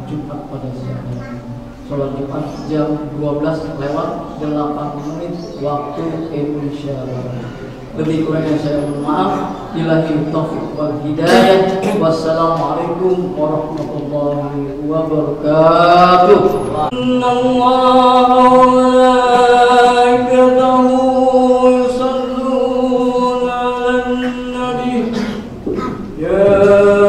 Jumat pada siang hari. Sholat Jumat jam 12:08 waktu Indonesia Barat. Lebih kurangnya saya mohon maaf. Billahi taufiq wal hidayah. Wassalamualaikum warahmatullahi wabarakatuh. Innallaha wa malaikatahu yusholluna 'alan nabi. Ya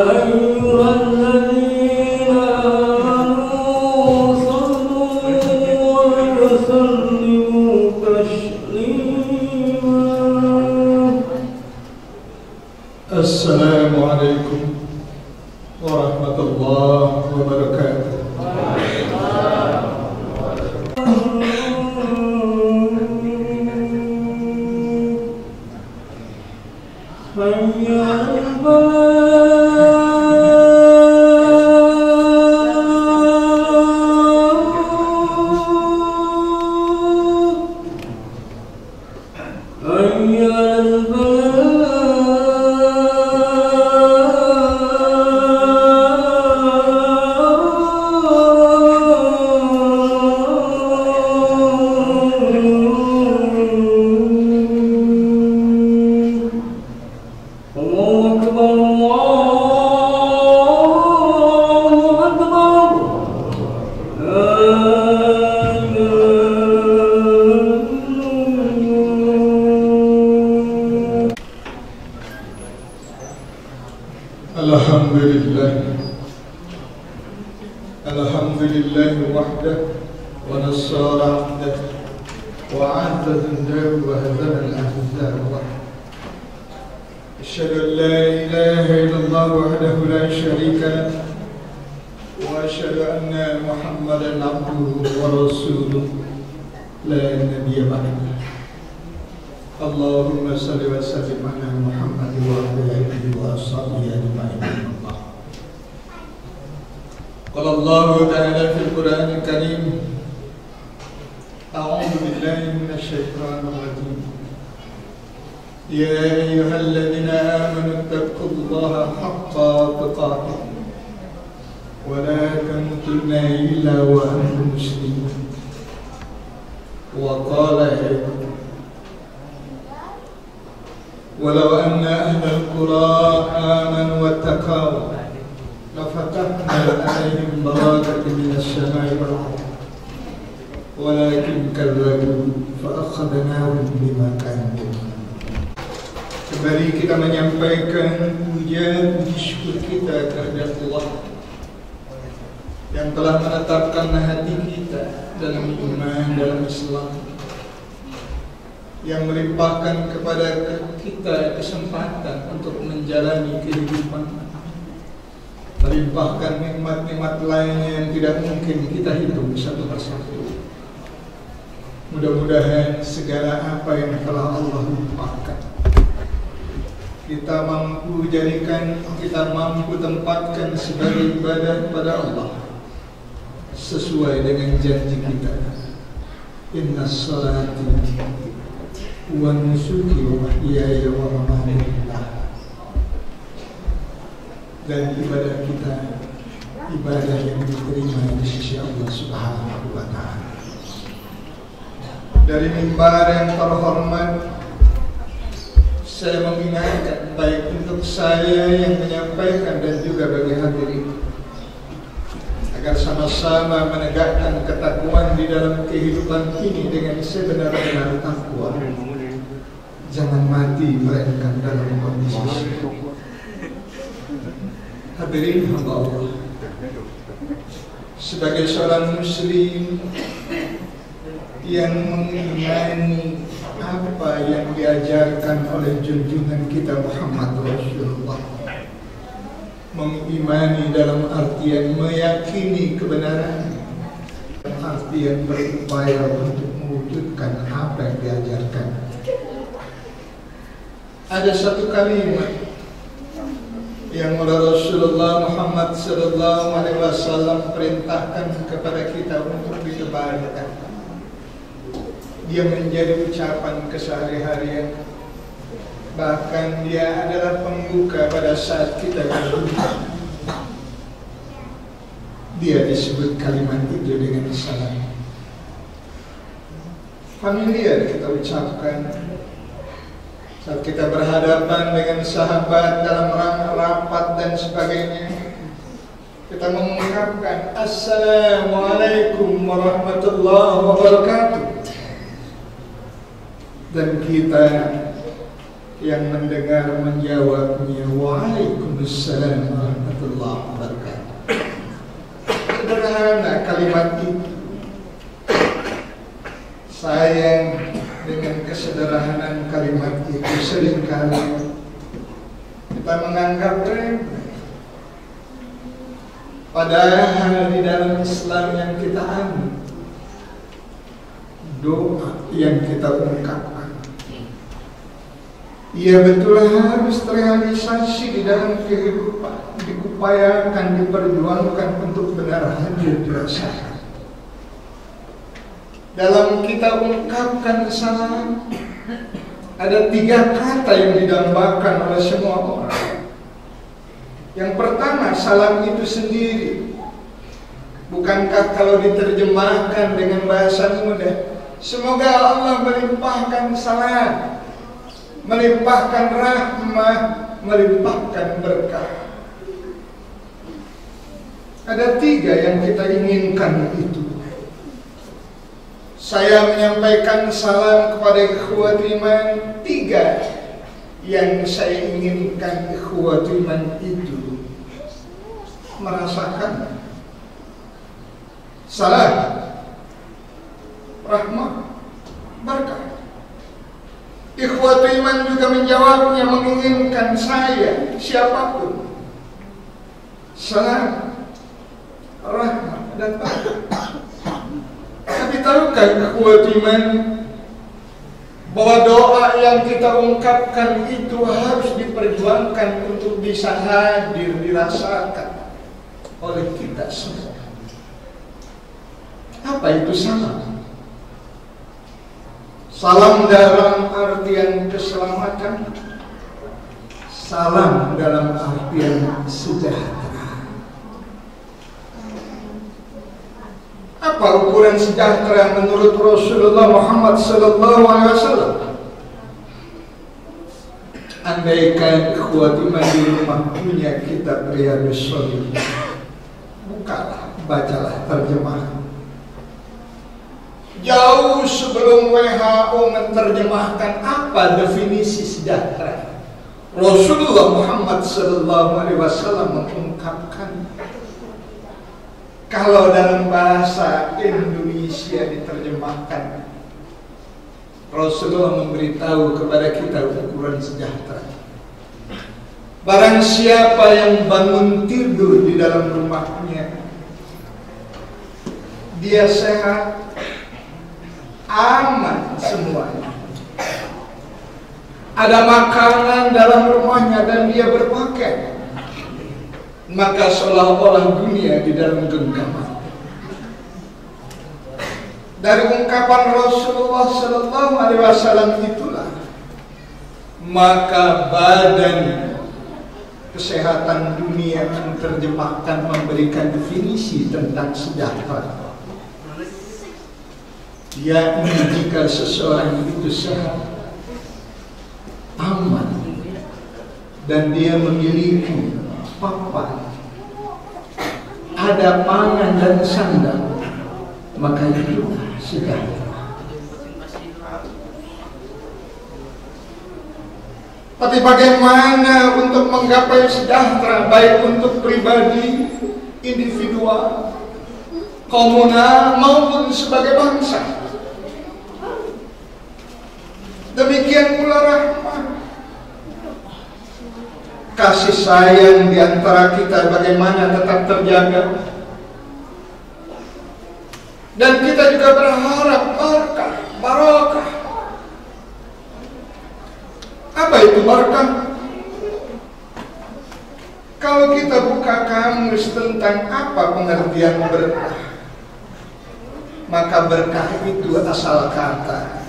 ayyuhalladzina amanu shallu 'alaihi wa sallimu taslima. Assalamualaikum warahmatullahi wabarakatuh. Alhamdulillah wahdah wa nasara 'abdah wa 'azza wa hazama al-ahzab. Asyhadu an la ilaha illallah wahdahu la syarika lah wa asyhadu anna Muhammadan 'abduhu wa rasuluh la nabiyya ba'dahu. Allahumma salli wa sallim ala Muhammad wa ala alihi wa ashabihi ajma'in. قال الله تعالى في القرآن الكريم أعوذ بالله من الشيطان الرجيم يا أيها الذين آمنوا اتقوا الله حق تقاته ولا تموتن إلا وأنتم مسلمون وقال أيضا ولو أن أهل القرى آمنوا واتقوا لفتحنا عليهم بركات من السماء والأرض ولكن كذبوا فأخذناهم بما كانوا يكسبون. Kembali kita menyampaikan puja puji syukur kita terhadap Allah yang telah menetapkan hati kita dalam iman, dalam Islam, yang melimpahkan kepada kita kesempatan untuk menjalani kehidupan, melimpahkan nikmat-nikmat lainnya yang tidak mungkin kita hitung satu persatu. Mudah-mudahan segala apa yang telah Allah limpahkan kita mampu jadikan, kita mampu tempatkan sebagai ibadah kepada Allah sesuai dengan janji kita. Inna salati wa nusuki wa mahyaya wa mamati lillah. Dan ibadah kita ibadah yang diterima di sisi Allah Subhanahu wa ta'ala. Dari mimbar yang terhormat, saya mengingatkan baik untuk saya yang menyampaikan dan juga bagi hadirin agar sama-sama menegakkan ketakwaan di dalam kehidupan ini dengan sebenar-benar takwa. Jangan mati melainkan dalam kondisi syukur. Hadirin hamba Allah, sebagai seorang muslim yang mengimani apa yang diajarkan oleh junjungan kita Muhammad Rasulullah, mengimani dalam artian meyakini kebenaran, artian berupaya untuk mewujudkan apa yang diajarkan. Ada satu kalimat yang oleh Rasulullah Muhammad SAW perintahkan kepada kita untuk ditebarkan. Dia menjadi ucapan kesehari-harian, bahkan dia adalah pembuka pada saat kita berdoa. dia disebut kalimat itu dengan salam. Familiar kita ucapkan saat kita berhadapan dengan sahabat dalam rapat dan sebagainya. Kita mengungkapkan Assalamualaikum warahmatullahi wabarakatuh, dan kita yang mendengar menjawabnya Waalaikumsalam warahmatullahi wabarakatuh. Sederhana kalimat itu. Sayang dengan kesederhanaan kalimat itu seringkali kita menganggap remeh. Padahal di dalam Islam yang kita anut, doa yang kita ungkapkan, ia betul harus terrealisasi di dalam kehidupan, diupayakan, diperjuangkan untuk benar hadir dirasakan. Dalam kita ungkapkan salam, ada 3 kata yang didambakan oleh semua orang. Yang pertama, salam itu sendiri. Bukankah kalau diterjemahkan dengan bahasa mudah, semoga Allah melimpahkan salam, melimpahkan rahmat, melimpahkan berkah. Ada 3 yang kita inginkan itu. Saya menyampaikan salam kepada ikhwat iman. 3 yang saya inginkan ikhwat iman itu merasakan salam, rahmat, berkah. Ikhwat iman juga menjawabnya, menginginkan saya, siapapun, salam, rahmat, dan berkah. Tapi tahukah ikhwat iman bahwa doa yang kita ungkapkan itu harus diperjuangkan untuk bisa hadir dirasakan oleh kita semua. Apa itu salam? Salam dalam artian keselamatan, salam dalam artian sejahtera. Apa ukuran sejahtera menurut Rasulullah Muhammad SAW? Andaikan ikhwat iman di rumah punya kitab Riyadhus Shalihin, bukalah, bacalah terjemahan. Jauh sebelum WHO menerjemahkan apa definisi sejahtera, Rasulullah Muhammad SAW mengungkapkan. Kalau dalam bahasa Indonesia diterjemahkan, Rasulullah memberitahu kepada kita ukuran sejahtera. Barang siapa yang bangun tidur di dalam rumahnya, dia sehat, aman semuanya. Ada makanan dalam rumahnya dan dia berpakaian, maka seolah-olah dunia di dalam genggaman. Dari ungkapan Rasulullah SAW itulah, maka badan kesehatan dunia menerjemahkan, memberikan definisi tentang sejahtera, yakni jika seseorang itu sehat, aman, dan dia memiliki papan, ada pangan dan sandang, maka itu sejahtera. Tapi bagaimana untuk menggapai sejahtera, baik untuk pribadi, individual, komunal, maupun sebagai bangsa? Demikian pula rahmat, kasih sayang di antara kita bagaimana tetap terjaga. Dan kita juga berharap berkah, barokah. Apa itu berkah? Kalau kita buka kamus tentang apa pengertian berkah, maka berkah itu asal kata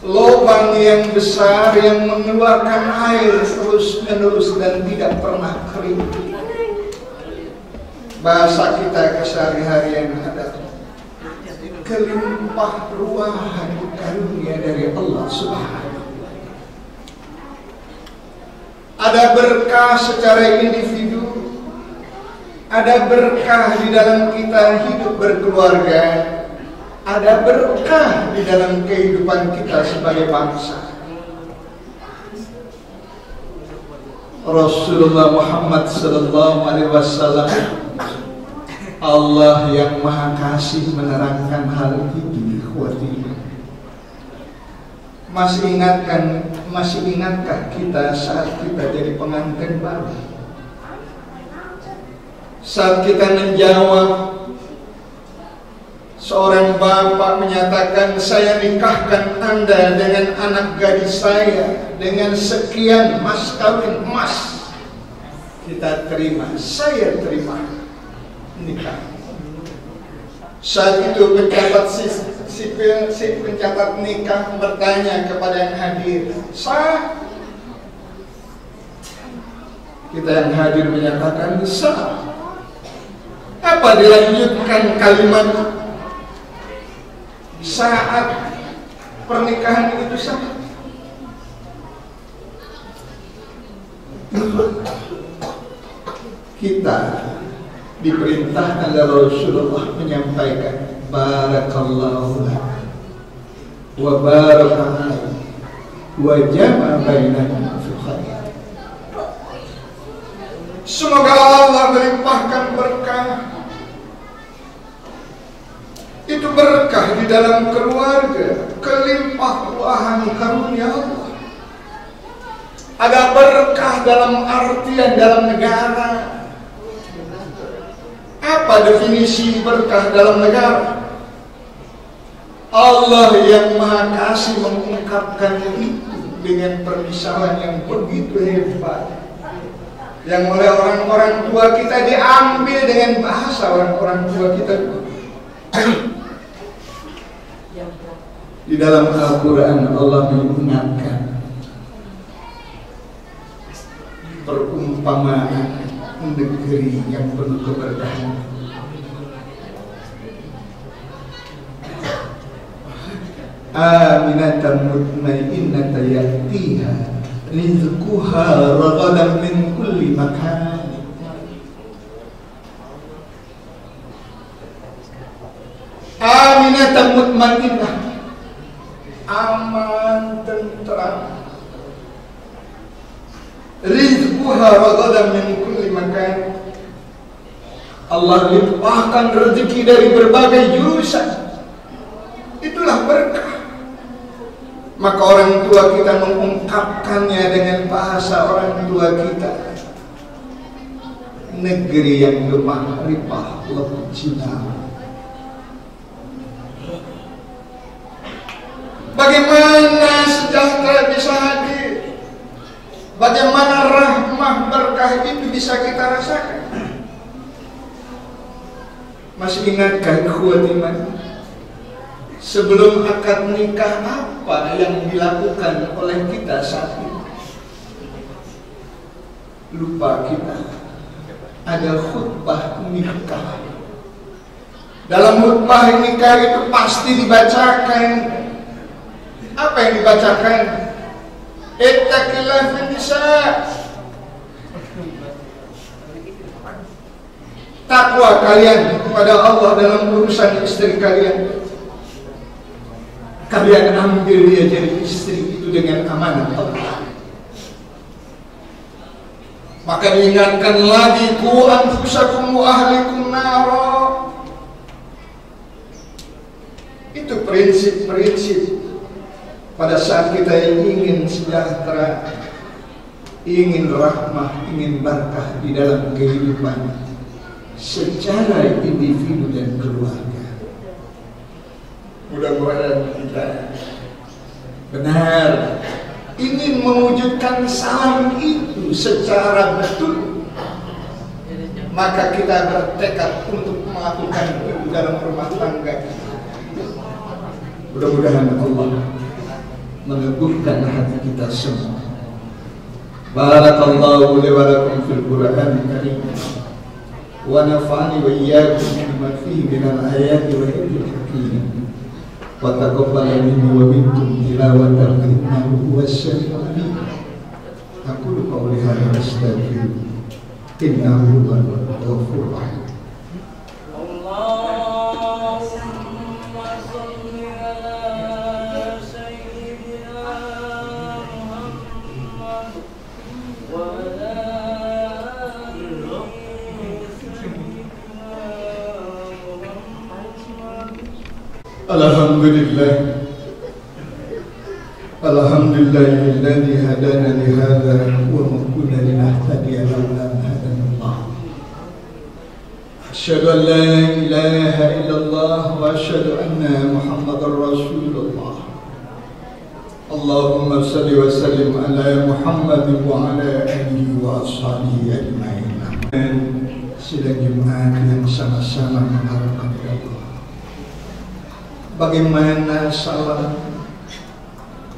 lubang yang besar yang mengeluarkan air terus menerus dan tidak pernah kering. bahasa kita kesehari-harian adalah kelimpah ruahan karunia dari Allah Subhanahu. Ada berkah secara individu, ada berkah di dalam kita hidup berkeluarga, ada berkah di dalam kehidupan kita sebagai bangsa. Rasulullah Muhammad sallallahu alaihi wasallam, Allah yang Maha Kasih menerangkan hal itu. Ikhwati, masih ingatkah kita saat kita jadi pengantin baru? Saat kita menjawab, seorang bapak menyatakan, saya nikahkan Anda dengan anak gadis saya dengan sekian mas kawin emas. Kita terima, saya terima nikah. Saat itu pencatat sipil, si pencatat nikah bertanya kepada yang hadir, sah? Kita yang hadir menyatakan sah. Apa dilanjutkan kalimat saat pernikahan itu sah? Kita diperintahkan oleh Rasulullah menyampaikan barakallahu lak wa baraka wa jama'a bainana fil khair. Semoga Allah melimpahkan berkah. Itu berkah di dalam keluarga, kelimpah ruahan karunia Allah. Ada berkah dalam artian dalam negara. Apa definisi berkah dalam negara? Allah yang Maha Kasih mengungkapkan itu dengan permisalan yang begitu hebat, yang oleh orang-orang tua kita diambil dengan bahasa orang-orang tua kita. Di dalam Al-Quran Allah mengingatkan perumpamaan negeri yang penuh keberkahan. Aminatan mutmainnatan ya'tiha rizquha ragadan min kulli makan. Aminatan mutmainnah, aman, tentram. Rizquha ragadan min kulli makan. Allah limpahkan rezeki dari berbagai jurusan. Itulah berkah. Maka orang tua kita mengungkapkannya dengan bahasa orang tua kita. Negeri yang gemah ripah lebih cinta. Bagaimana sejahtera bisa hadir? Bagaimana rahmah berkah itu bisa kita rasakan? Masih ingatkah ikhwati iman? Sebelum akad nikah apa yang dilakukan oleh kita saat itu? Lupa kita. Ada khutbah nikah. Dalam khutbah nikah itu pasti dibacakan. Apa yang dibacakan? Ittaqillah fin nisa. Takwa kalian kepada Allah dalam urusan istri kalian. Kalian ambil dia jadi istri itu dengan amanah Allah. Maka diingatkan lagi, ku anfusakum wa ahlikum nara. Itu prinsip-prinsip pada saat kita ingin sejahtera, ingin rahmah, ingin berkah di dalam kehidupan secara individu dan keluarga. Mudah-mudahan kita benar ingin mewujudkan salam itu secara betul, maka kita bertekad untuk melakukan itu dalam rumah tangga kita. Mudah-mudahan Allah meneguhkan hati kita semua. Barakallahu li wa lakum fil Qur'anil Karim ونفعني وإياكم بما فيه من الآيات والذكر الحكيم وتقبل مني ومنكم تلاوته إنه هو السميع العليم. أقول قولي هذا واستغفر إنه هو الغفور الرحيم. Alhamdulillahilladzi hadana li hadza wa ma kunna linahtadiya lawla an hadana Allah. Asyhadu an la ilaha illallah wa asyhadu anna Muhammadar Rasulullah. Allahumma shalli wa sallim ala Muhammad wa ala alihi wa ashabihi ajma'in. Sidang Jumat yang sama-sama mengharapkan Allah. Bagaimana salam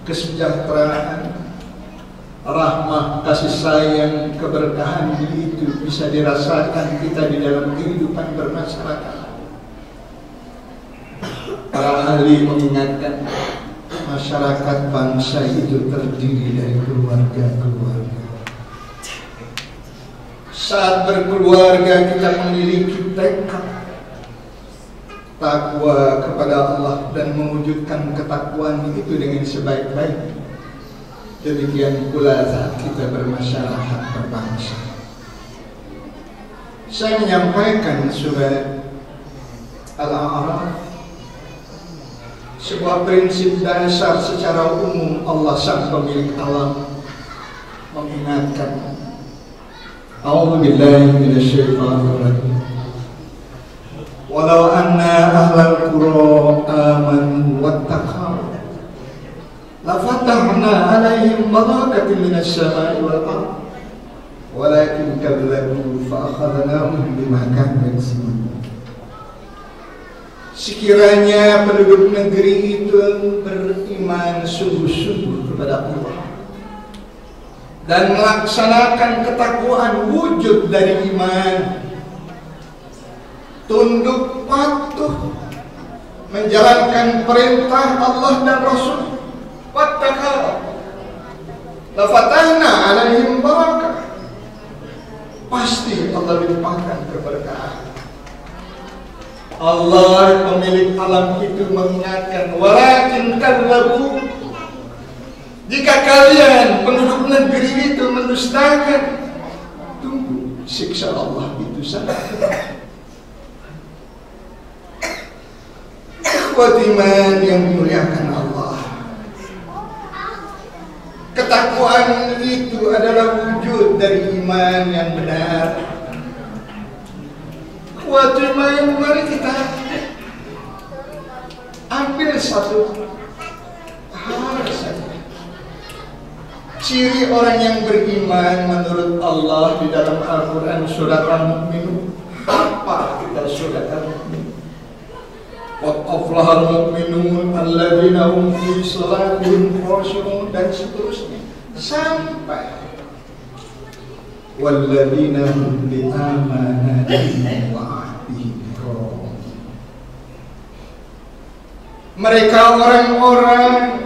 kesejahteraan, rahmah, kasih sayang, keberkahan itu bisa dirasakan kita di dalam kehidupan bermasyarakat. Para ahli mengingatkan masyarakat bangsa itu terdiri dari keluarga-keluarga. Saat berkeluarga kita memiliki tekad takwa kepada Allah dan mewujudkan ketakwaan itu dengan sebaik-baiknya. Demikian pula saat kita bermasyarakat berbangsa. Saya menyampaikan surat Al-A'raf, sebuah prinsip dasar secara umum. Allah sang pemilik alam mengingatkan, A'udzu billahi minasyaitonir rajim. Walau anna ahlal qura amanu wattaqau lafatahna alaihim barakatin minas samai wal ardh walakin kadzabu fa akhadnahum bima kanu yaksibun. Sekiranya penduduk negeri itu beriman sungguh-sungguh kepada Allah dan melaksanakan ketakwaan wujud dari iman, tunduk patuh menjalankan perintah Allah dan Rasul, wattaqau lafatahna alaihim barakah, pasti Allah limpahkan keberkahan. Allah pemilik alam itu mengingatkan, walakin kadzabu, jika kalian penduduk negeri itu mendustakan, tunggu siksa Allah itu saja. Iman yang dimuliakan Allah, ketakwaan itu adalah wujud dari iman yang benar. Kuat iman, mari kita ambil satu hal saja. Ciri orang yang beriman menurut Allah di dalam Al-Quran surat Al-Mu'minun. Apa kita surat Al-Mu'minun? Qad aflahal mu'minun alladzina hum fi salatihim khashi'un, dan seterusnya sampai walladzina hum li amanatihim wa ahdihim ra'un. Mereka orang-orang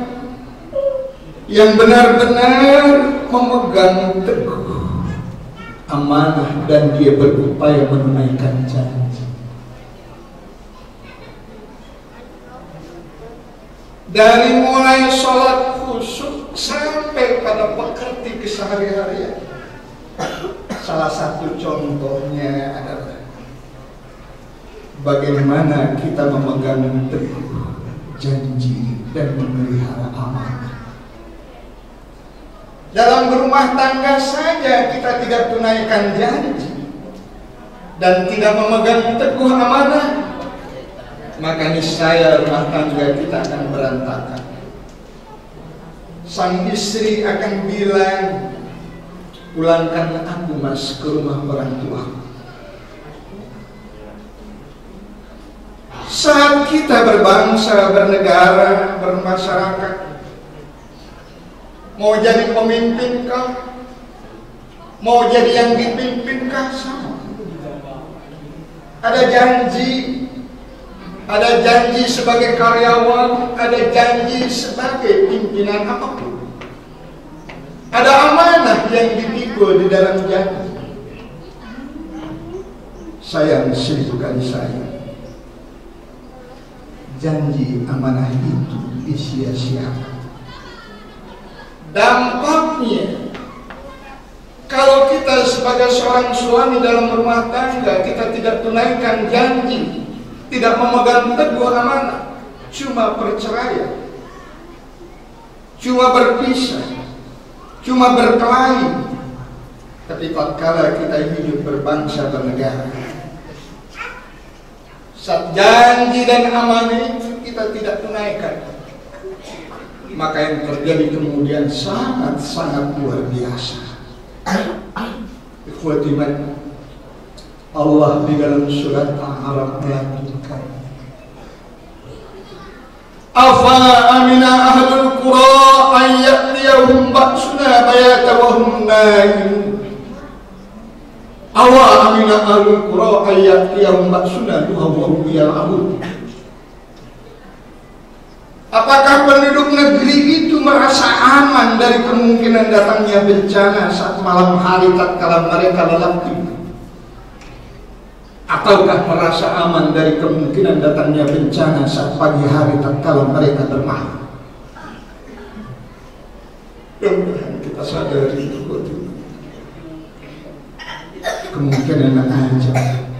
yang benar-benar memegang teguh amanah dan dia berupaya menunaikan janji. Dari mulai sholat khusyuk sampai pada pekerti keseharian. Salah satu contohnya adalah bagaimana kita memegang teguh janji dan memelihara amanah. Dalam berumah tangga saja kita tidak tunaikan janji dan tidak memegang teguh amanah, maka niscaya rumah tangga kita akan berantakan. Sang istri akan bilang, pulangkan aku mas ke rumah orang tua. Saat kita berbangsa, bernegara, bermasyarakat, mau jadi pemimpin kah? Mau jadi yang dipimpin kah? Sama. ada janji sebagai karyawan, ada janji sebagai pimpinan apapun. Ada amanah yang dipikul di dalam janji. Sayang, 1000 kali sayang, janji amanah itu disia-siakan. Dampaknya, kalau kita sebagai seorang suami dalam rumah tangga, kita tidak tunaikan janji, tidak memegang teguh amanah, cuma perceraian, cuma berpisah, cuma berkelahi. Tapi tatkala kita hidup berbangsa bernegara, saat janji dan amanah itu kita tidak tunaikan, maka yang terjadi kemudian sangat-sangat luar biasa. Ikhwatiman, Allah di dalam surat Al-A'raf melanjutkan, afa amina ahlul qura an ya'tiyahum ba'suna bayatan wa hum naimun. Awa amina ahlul qura an ya'tiyahum ba'suna wa hum yal'abun. Apakah penduduk negeri itu merasa aman dari kemungkinan datangnya bencana saat malam hari tatkala mereka lelap tidur? Ataukah merasa aman dari kemungkinan datangnya bencana saat pagi hari tatkala mereka bermain? Mudah-mudahan kita sadari itu. Kemungkinan aja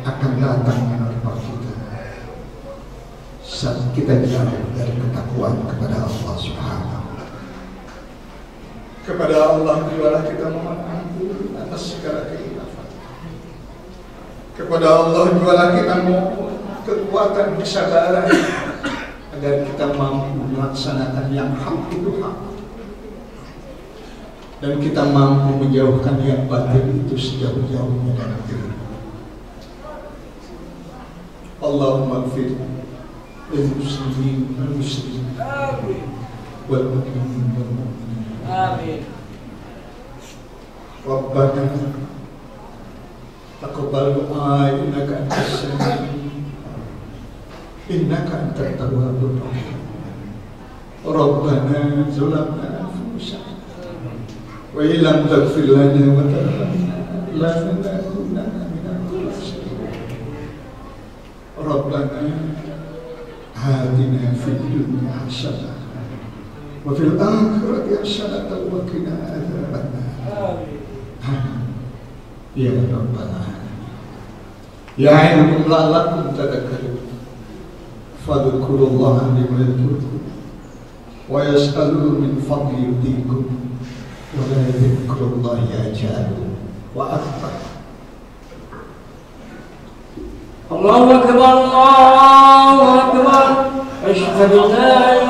akan datang menurut kita saat kita jauh dari ketakwaan kepada Allah Subhanahu. Kepada Allah jualah kita mohon ampun atas segala kehilafan. Kepada Allah jualah kita mohon kekuatan kesabaran agar kita mampu melaksanakan yang hak itu hak, dan kita mampu menjauhkan yang batil itu sejauh-jauhnya dalam diri. Allahumma ighfir lil muslimin wal muslimat wal mu'minin wal mu'minat. Amin. Rabbana taqabbal du'a innaka antas sami'un innaka antat tawwabur rahim. Rabbana zalamna anfusana wa illam taghfir lana wa tarhamna lanakunanna minal khasirin. Rabbana atina fid dunya hasanah wa fil akhirati hasanah wa qina adzabannar. Ya Rabbal alamin. Ya ayyuhal la'allakum tadhakkarun. Fadhkurullaha yadhkurkum wa yas'alu min fadli yutikum wa la yadhkurullahi ajalu wa akbar. Allahu akbar, Allahu akbar. Asyhadu an la